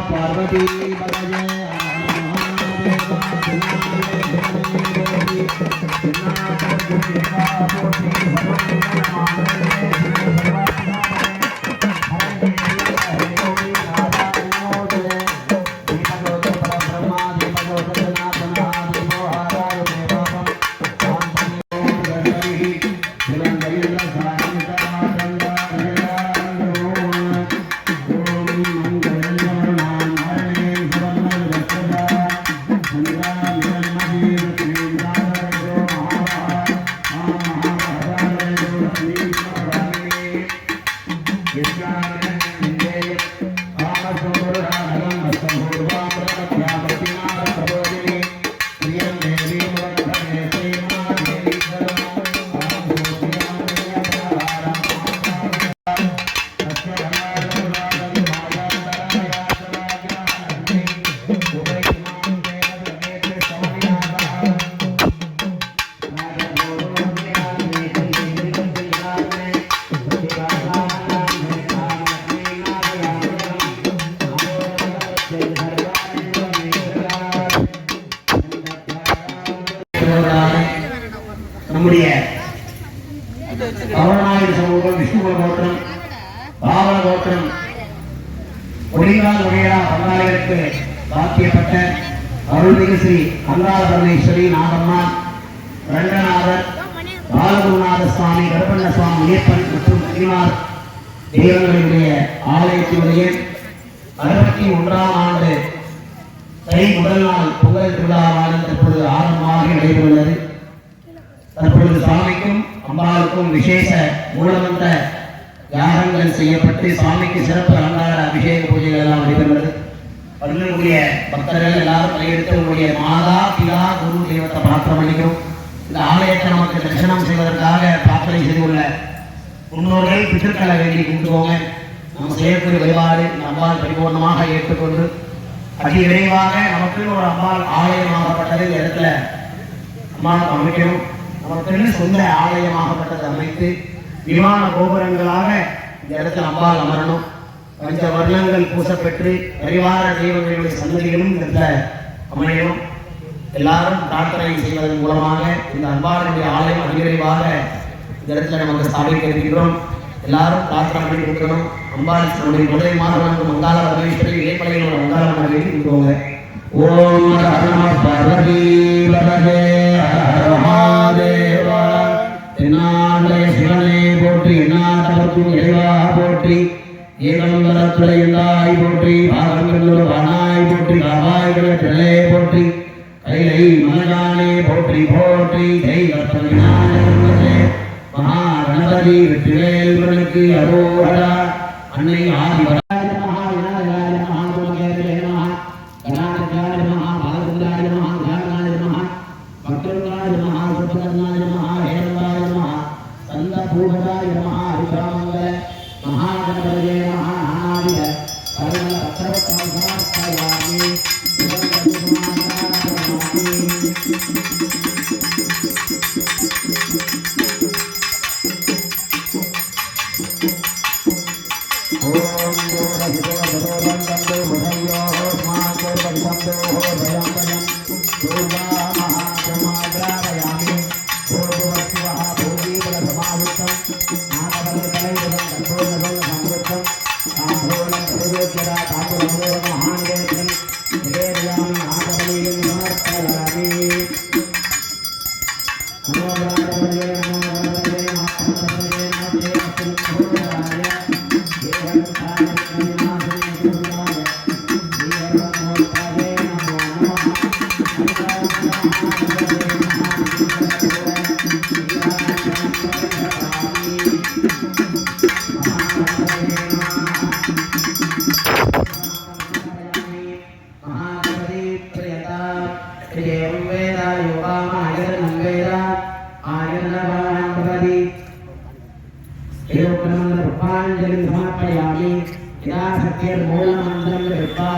पार्वती நம்முடைய பவனாயுடு சமூகம் விஷ்ணுகுல கோத்திரம் பாவன கோத்திரம் ஒளிகால் ஒளியரா பங்காளிகளுக்கு பாக்கியப்பட்ட அருள்மிகு ஸ்ரீ அங்காள பரமேஸ்வரி நாகம்மாள் ரங்கநாதர் பாலகுருநாத சுவாமி கருப்பண்ண சுவாமி முனியப்பன் மற்றும் பதினாறு தெய்வங்களுடைய ஆலயத்தினுடைய 61ஆம் ஆண்டு தை முதல் நாள் பொங்கல் திருவிழாவானது தற்பொழுது ஆரம்பமாக நடைபெறுகிறது. தற்பொழுது சாமிக்கும் அம்பாளுக்கும் விசேஷ மூலமந்திர யாகங்கள் செய்யப்பட்டு சாமிக்கு சிறப்பு அலங்கார அபிஷேக பூஜைகள் எல்லாம் நடைபெறுகிறது. பல்வேறு பக்தர்கள் எல்லாரும் கையெடுத்து உங்களுடைய மாதா பிதா குரு தெய்வத்தை பிரார்த்தனை பண்ணிக்கிறோம். இந்த ஆலயத்தை நமக்கு தரிசனம் செய்வதற்காக பிரார்த்தனை செய்துள்ள முன்னோர்கள் பித்திருக்களை வேண்டி கும்பிடுவோங்க. நம்ம செய்யக்கூடிய வழிபாடு இந்த அம்பாள் பரிபூர்ணமாக ஏற்றுக்கொண்டு அதி விரைவாக நமக்கு ஒரு அம்பாள் ஆலயமாகப்பட்டது இந்த இடத்துல அம்பாள் அமைக்கணும். நமக்கு சொந்த ஆலயமாகப்பட்டது அமைத்து விமான கோபுரங்களாக இந்த இடத்துல அம்பாள் அமரணும். பஞ்ச வர்ணங்கள் பூசப்பெற்று பரிவார தெய்வங்களுடைய சன்னதிகளும் இந்த அமையணும். எல்லாரும் பிரார்த்தனை செய்வதன் மூலமாக இந்த அம்பாளுடைய ஆலயம் அதிவிரைவாக இந்த இடத்துல நமக்கு ஸ்தாபிக்க இருக்கிறோம். எல்லாரும் பிரார்த்தனை பண்ணி கொடுக்கணும். அம்பாள் நம்முடைய முதலை மாதம் மங்காள பரமேஸ்வரி இலைப்பலையில் மங்காள மனைவி கொடுங்க. ஓம் நம பார்வதி பதே மகாதேவா. தென்னாடைய சிவனே போற்றி, எண்ணாட்டவர்க்கும் இறைவா போற்றி, ஏகம்பரத்துறை எந்தாய் போற்றி, பாகங்களோடு வானாய் போற்றி, காவாய்கள திரளே போற்றி, கைலை மனகானே போற்றி போற்றி, ஜெய் கற்பனை மகா கணபதி வெற்றிவேல் முருகனுக்கு அரோகரா. அன்னை ஆதி पुष्पाञ्जलिं समर्पयामि यदा सत्यर्मूलमन्त्रं कृत्वा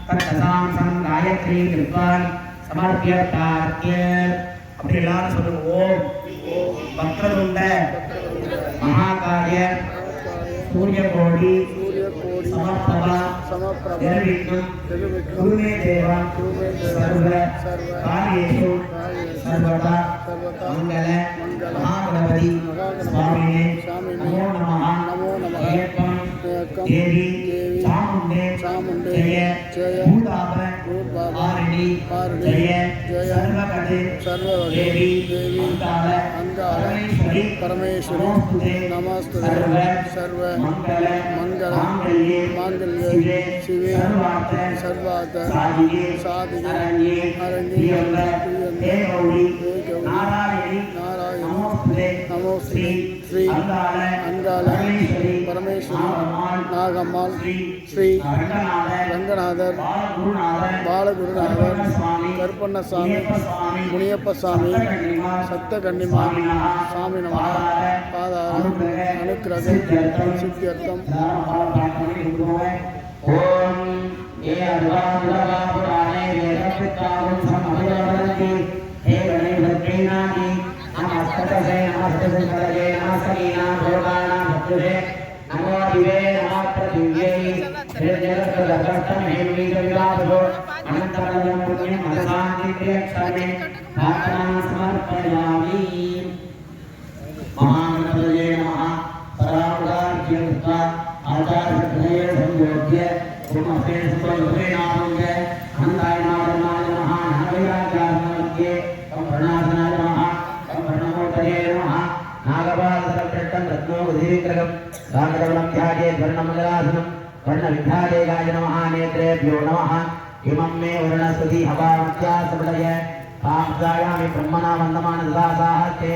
तत्तसां सं गायत्रीं कृत्वा समर्प्य तार्क्य அப்படி எல்லாரும் சொல்லுங்க ஓம் வக்ரதுண்ட மகாகாய சூரியகோடி समप्रभा निर्विघ्नं कुरुमे देवा सर्व कार्येषु सर्वदा मंगल महागणपति स्वामिने नमो नमः एकं देवी चामुण्डे जय भूताप वारिणी जय सर्वकटे देवी परमेश्वरी नमस्ते सर्व मंगल मांगल्ये शिवे सर्वार्थ साधिके अरण्ये गौरी नारायणी नमोस्ते श्री अंगाल परमेश्वरी नागम्माल श्री रंगनाथर बालगुरुनाथर कर्पण्णस्वामी मुनियप्प स्वामी सप्तकन्निमा स्वामी नमः अनुग्रह सिद्ध्यर्थम ओम ये अद्वादुरा पुराणे वेदपितावं समभिवदन्ति हे गणेशप्रेणानि नमस्तसे कलये नमस्कीना भोगानां भक्तुषे नमो दिवे नमः पृथिव्यै जगत्कर्तृ हेमवीरविलासो अनन्तरं पुण्यं मनसान्तिप्रियक्षणे प्रार्थनां समर्पयामि महागणपतये नमः परामुदार्घ्यमुक्त्वा आचार्यहृदये संयोज्य पुनस्ते सुप्रभुवेनामङ्ग अनन्ताय नमः नागवैराग्यात्ममध्ये कंभरणासनाय नमः कंभरणमूर्तये नमः नागपादसर्वपृष्ठं रत्नोदीविग्रहं रागरवणं ध्यायेत् वर्णमङ्गलासनं वर्णविद्यादेगाय नमः नेत्रेभ्यो नमः इमं मे वर्णस्तुति हवामत्या सबलय पांसायामि ब्रह्मणा वन्दमान ददासाहस्ते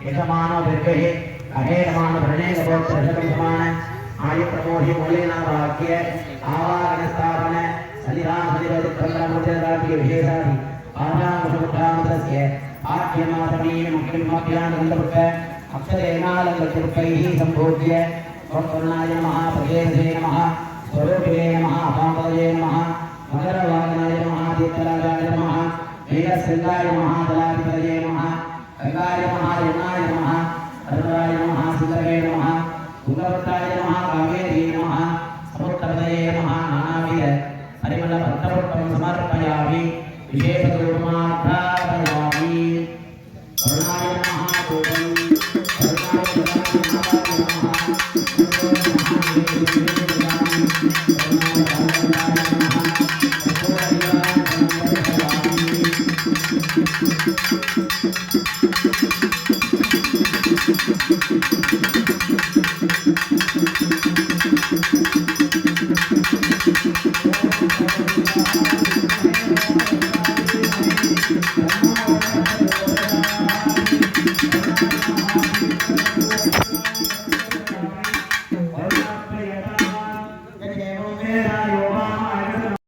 यजमानो बिर्गहे अहेरमान भरणे गपोत्रशतं समान आयु प्रमोहि मूलेना वाक्य आवाहन स्थापन सलिराम सलिवद प्रकरणमुद्रार्थ विशेषादि आजामुद्रामतस्य आख्यमासमीन मुख्यमप्यान गन्धपुष्प अक्षरेणालङ्कृतैः सम्भोज्य वक्रणाय नमः प्रदेशे नमः स्वरूपिणे नमः अपापदये नमः मकरवाहनाय नमः तीर्थराजाय नमः मेघस्कन्धाय नमः दलाधिपतये नमः गंगाय नमः यमुनाय नमः अरुणाय नमः सुन्दरे नमः तुंगभद्राय नमः कावेरी नमः समुद्रपतये नमः नानाविध परिमलभक्तपुष्पं समर्पयामि विशेषधूपमाघ्रापयामि वरुणाय नमः धूपं